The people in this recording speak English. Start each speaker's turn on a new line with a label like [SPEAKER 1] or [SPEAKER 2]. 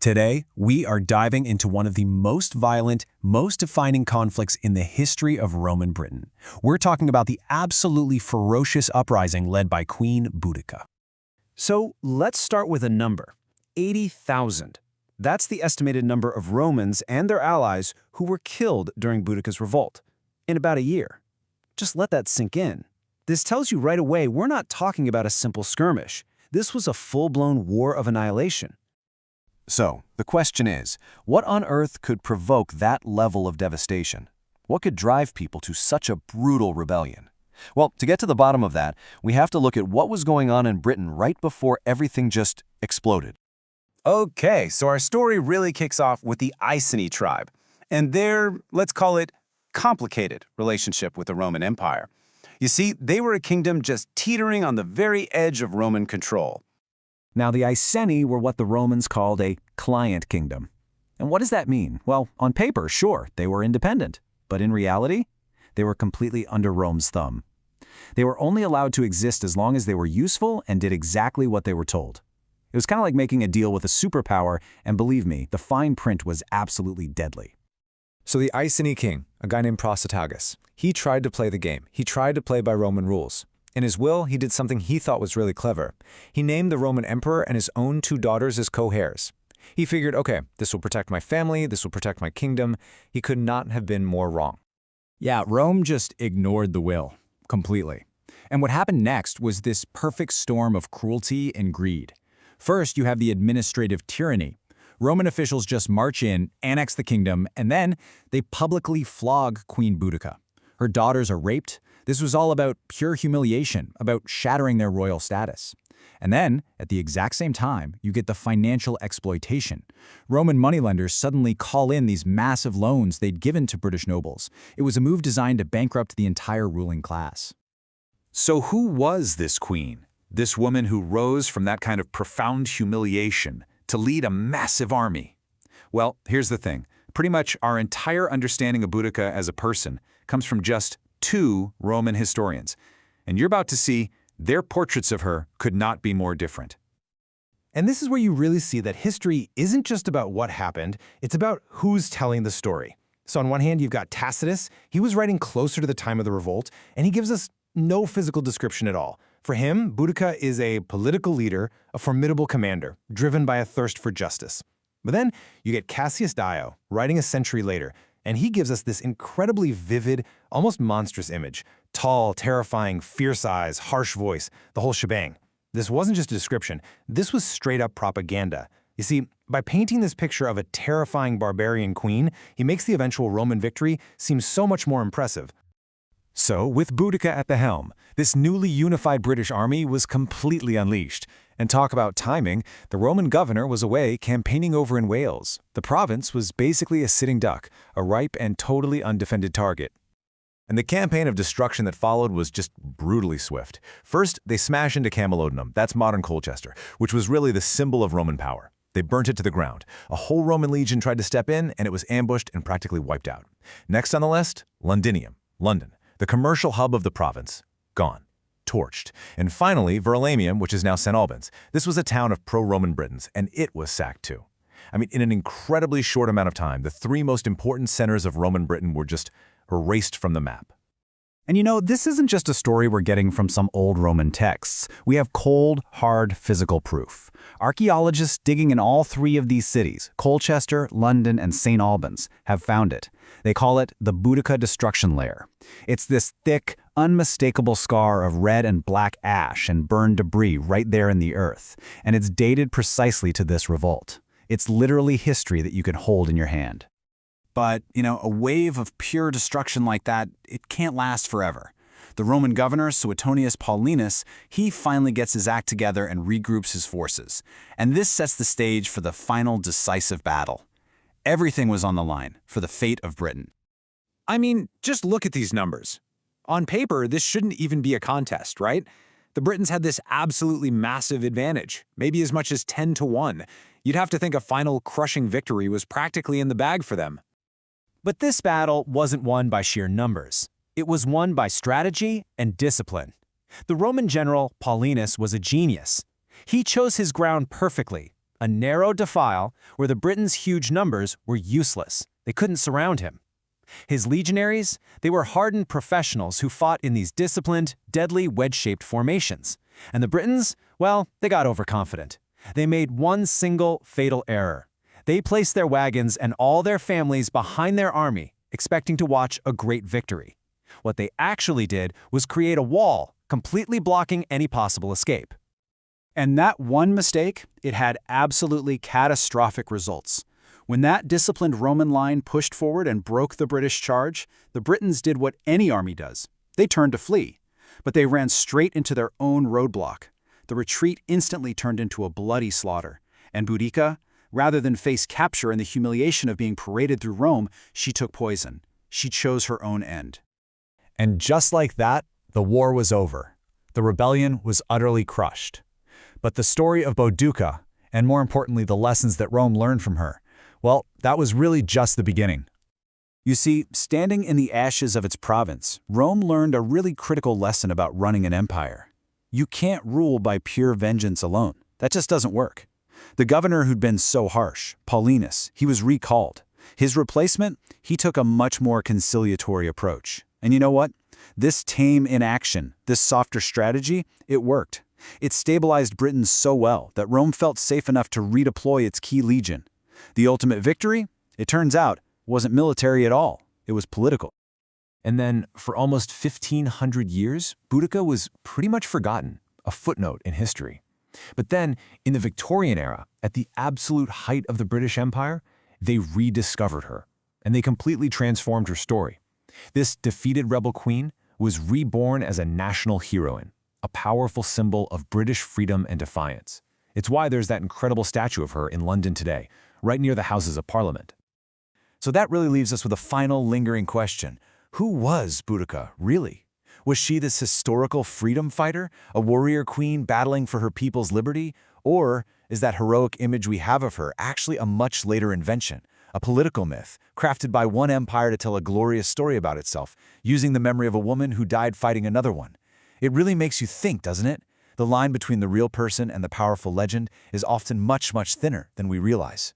[SPEAKER 1] Today, we are diving into one of the most violent, most defining conflicts in the history of Roman Britain. We're talking about the absolutely ferocious uprising led by Queen Boudica.
[SPEAKER 2] So let's start with a number, 80,000. That's the estimated number of Romans and their allies who were killed during Boudica's revolt in about a year. Just let that sink in. This tells you right away we're not talking about a simple skirmish. This was a full-blown war of annihilation.
[SPEAKER 3] So, the question is, what on earth could provoke that level of devastation? What could drive people to such a brutal rebellion? Well, to get to the bottom of that, we have to look at what was going on in Britain right before everything just exploded.
[SPEAKER 4] Okay, so our story really kicks off with the Iceni tribe and their, let's call it, complicated relationship with the Roman Empire. You see, they were a kingdom just teetering on the very edge of Roman control.
[SPEAKER 1] Now, the Iceni were what the Romans called a client kingdom. And what does that mean? Well, on paper, sure, they were independent. But in reality, they were completely under Rome's thumb. They were only allowed to exist as long as they were useful and did exactly what they were told. It was kind of like making a deal with a superpower, and believe me, the fine print was absolutely deadly.
[SPEAKER 5] So the Iceni king, a guy named Prasutagus, he tried to play the game. He tried to play by Roman rules. In his will, he did something he thought was really clever. He named the Roman emperor and his own 2 daughters as co-heirs. He figured, okay, this will protect my family, this will protect my kingdom. He could not have been more wrong.
[SPEAKER 6] Yeah, Rome just ignored the will completely. And what happened next was this perfect storm of cruelty and greed. First, you have the administrative tyranny. Roman officials just march in, annex the kingdom, and then they publicly flog Queen Boudica. Her daughters are raped. This was all about pure humiliation, about shattering their royal status. And then, at the exact same time, you get the financial exploitation. Roman moneylenders suddenly call in these massive loans they'd given to British nobles. It was a move designed to bankrupt the entire ruling class.
[SPEAKER 7] So who was this queen? This woman who rose from that kind of profound humiliation to lead a massive army? Well, here's the thing. Pretty much our entire understanding of Boudica as a person comes from just 2 Roman historians. And you're about to see their portraits of her could not be more different.
[SPEAKER 8] And this is where you really see that history isn't just about what happened, it's about who's telling the story. So on one hand, you've got Tacitus. He was writing closer to the time of the revolt, and he gives us no physical description at all. For him, Boudica is a political leader, a formidable commander, driven by a thirst for justice. But then you get Cassius Dio, writing a century later, and he gives us this incredibly vivid, almost monstrous image. Tall, terrifying, fierce eyes, harsh voice, the whole shebang. This wasn't just a description, this was straight-up propaganda. You see, by painting this picture of a terrifying barbarian queen, he makes the eventual Roman victory seem so much more impressive.
[SPEAKER 1] So, with Boudica at the helm, this newly unified British army was completely unleashed. And talk about timing, the Roman governor was away campaigning over in Wales. The province was basically a sitting duck, a ripe and totally undefended target.
[SPEAKER 3] And the campaign of destruction that followed was just brutally swift. First, they smash into Camulodunum, that's modern Colchester, which was really the symbol of Roman power. They burnt it to the ground. A whole Roman legion tried to step in, and it was ambushed and practically wiped out. Next on the list, Londinium, London, the commercial hub of the province, gone. Torched. And finally, Verulamium, which is now St. Albans. This was a town of pro-Roman Britons, and it was sacked too. I mean, in an incredibly short amount of time, the 3 most important centers of Roman Britain were just erased from the map.
[SPEAKER 2] And you know, this isn't just a story we're getting from some old Roman texts. We have cold, hard, physical proof. Archaeologists digging in all 3 of these cities, Colchester, London, and St. Albans, have found it. They call it the Boudica destruction layer. It's this thick, unmistakable scar of red and black ash and burned debris right there in the earth. And it's dated precisely to this revolt. It's literally history that you can hold in your hand.
[SPEAKER 6] But, a wave of pure destruction like that, it can't last forever. The Roman governor, Suetonius Paulinus, he finally gets his act together and regroups his forces. And this sets the stage for the final decisive battle. Everything was on the line for the fate of Britain.
[SPEAKER 9] I mean, just look at these numbers. On paper, this shouldn't even be a contest, right? The Britons had this absolutely massive advantage, maybe as much as 10-1. You'd have to think a final crushing victory was practically in the bag for them.
[SPEAKER 2] But this battle wasn't won by sheer numbers. It was won by strategy and discipline. The Roman general, Paulinus, was a genius. He chose his ground perfectly. a narrow defile where the Britons' huge numbers were useless. They couldn't surround him. His legionaries, they were hardened professionals who fought in these disciplined, deadly wedge-shaped formations. And the Britons, well, they got overconfident. They made one single fatal error. They placed their wagons and all their families behind their army, expecting to watch a great victory. What they actually did was create a wall, completely blocking any possible escape. And that one mistake, it had absolutely catastrophic results. When that disciplined Roman line pushed forward and broke the British charge, the Britons did what any army does. They turned to flee. But they ran straight into their own roadblock. The retreat instantly turned into a bloody slaughter. And Boudica, rather than face capture and the humiliation of being paraded through Rome, she took poison. She chose her own end. And just like that, the war was over. The rebellion was utterly crushed. But the story of Boudica, and more importantly the lessons that Rome learned from her, well, that was really just the beginning. You see, standing in the ashes of its province, Rome learned a really critical lesson about running an empire. You can't rule by pure vengeance alone. That just doesn't work. The governor who'd been so harsh, Paulinus, he was recalled. His replacement, he took a much more conciliatory approach. And you know what? This tame inaction, this softer strategy, it worked. It stabilized Britain so well that Rome felt safe enough to redeploy its key legion. The ultimate victory, it turns out, wasn't military at all. It was political.
[SPEAKER 3] And then, for almost 1,500 years, Boudica was pretty much forgotten, a footnote in history. But then, in the Victorian era, at the absolute height of the British Empire, they rediscovered her, and they completely transformed her story. This defeated rebel queen was reborn as a national heroine, a powerful symbol of British freedom and defiance. It's why there's that incredible statue of her in London today, right near the Houses of Parliament. So that really leaves us with a final lingering question. Who was Boudica, really? Was she this historical freedom fighter, a warrior queen battling for her people's liberty? Or is that heroic image we have of her actually a much later invention, a political myth, crafted by one empire to tell a glorious story about itself, using the memory of a woman who died fighting another one? It really makes you think, doesn't it? The line between the real person and the powerful legend is often much, much thinner than we realize.